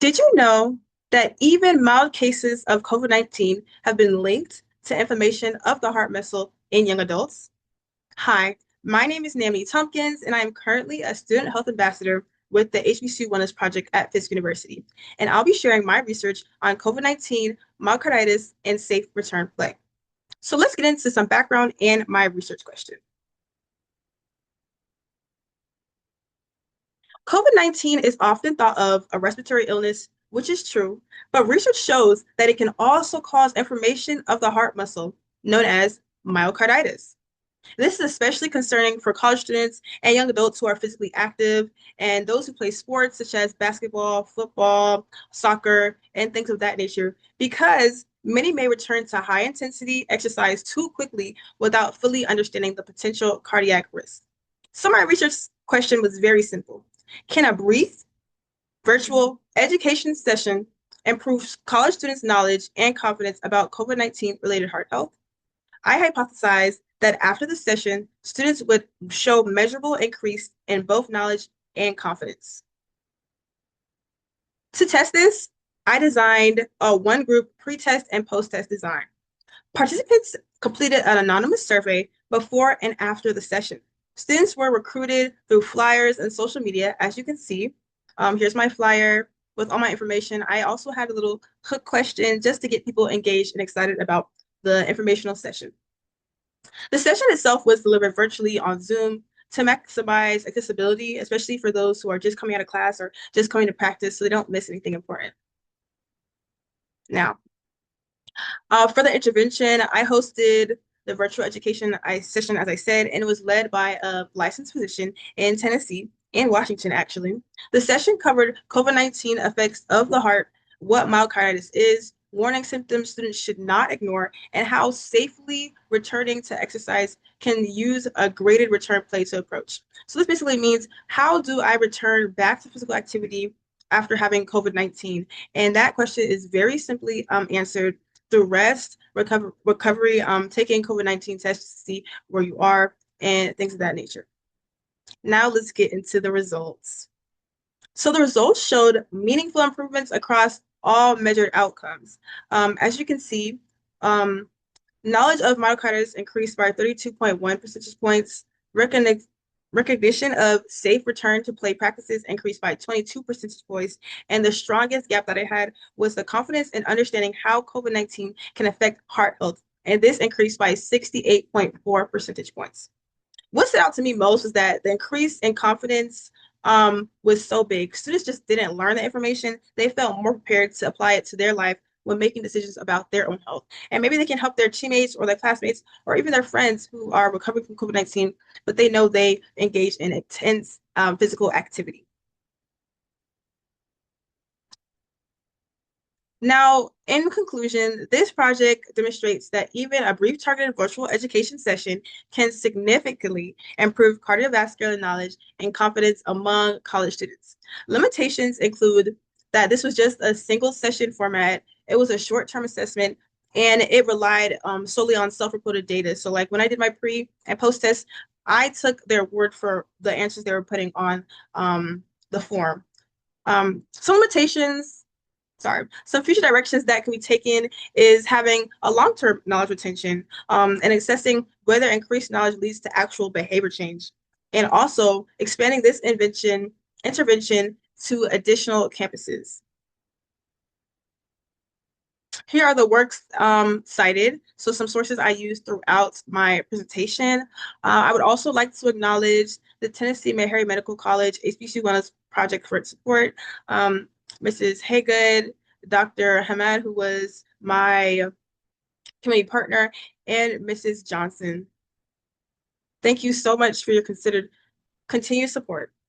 Did you know that even mild cases of COVID-19 have been linked to inflammation of the heart muscle in young adults? Hi, my name is Naomi Thompkins, and I am currently a student health ambassador with the HBCU Wellness Project at Fisk University. And I'll be sharing my research on COVID-19, myocarditis, and safe return play. So let's get into some background and my research question. COVID-19 is often thought of a respiratory illness, which is true, but research shows that it can also cause inflammation of the heart muscle, known as myocarditis. This is especially concerning for college students and young adults who are physically active and those who play sports such as basketball, football, soccer, and things of that nature, because many may return to high intensity exercise too quickly without fully understanding the potential cardiac risk. So my research question was very simple. Can a brief virtual education session improve college students' knowledge and confidence about COVID-19 related heart health? I hypothesized that after the session, students would show measurable increase in both knowledge and confidence. To test this, I designed a one-group pre-test and post-test design. Participants completed an anonymous survey before and after the session. Students were recruited through flyers and social media, as you can see. Here's my flyer with all my information. I also had a little hook question just to get people engaged and excited about the informational session. The session itself was delivered virtually on Zoom to maximize accessibility, especially for those who are just coming out of class or just coming to practice so they don't miss anything important. Now, for the intervention, I hosted the virtual education session, as I said, and it was led by a licensed physician in Tennessee and Washington, actually. The session covered COVID-19 effects of the heart, what myocarditis is, warning symptoms students should not ignore, and how safely returning to exercise can use a graded return play to approach. So this basically means, how do I return back to physical activity after having COVID-19? And that question is very simply answered through rest, recovery, taking COVID-19 tests to see where you are, and things of that nature. Now let's get into the results. So the results showed meaningful improvements across all measured outcomes. As you can see, knowledge of myocarditis increased by 32.1 percentage points. Recognition of safe return to play practices increased by 22 percentage points. And the strongest gap that I had was the confidence in understanding how COVID-19 can affect heart health. And this increased by 68.4 percentage points. What stood out to me most was that the increase in confidence was so big. Students just didn't learn the information. They felt more prepared to apply it to their life when making decisions about their own health. And maybe they can help their teammates or their classmates or even their friends who are recovering from COVID-19, but they know they engage in intense physical activity. Now, in conclusion, this project demonstrates that even a brief targeted virtual education session can significantly improve cardiovascular knowledge and confidence among college students. Limitations include that this was just a single session format, it was a short-term assessment, and it relied solely on self-reported data. So like when I did my pre and post test, I took their word for the answers they were putting on the form. Some limitations, some future directions that can be taken is having a long-term knowledge retention and assessing whether increased knowledge leads to actual behavior change, and also expanding this intervention to additional campuses. Here are the works cited. So some sources I used throughout my presentation. I would also like to acknowledge the Tennessee Meharry Medical College HBCU Wellness Project for its support, Mrs. Haygood, Dr. Hamad, who was my committee partner, and Mrs. Johnson. Thank you so much for your continued support.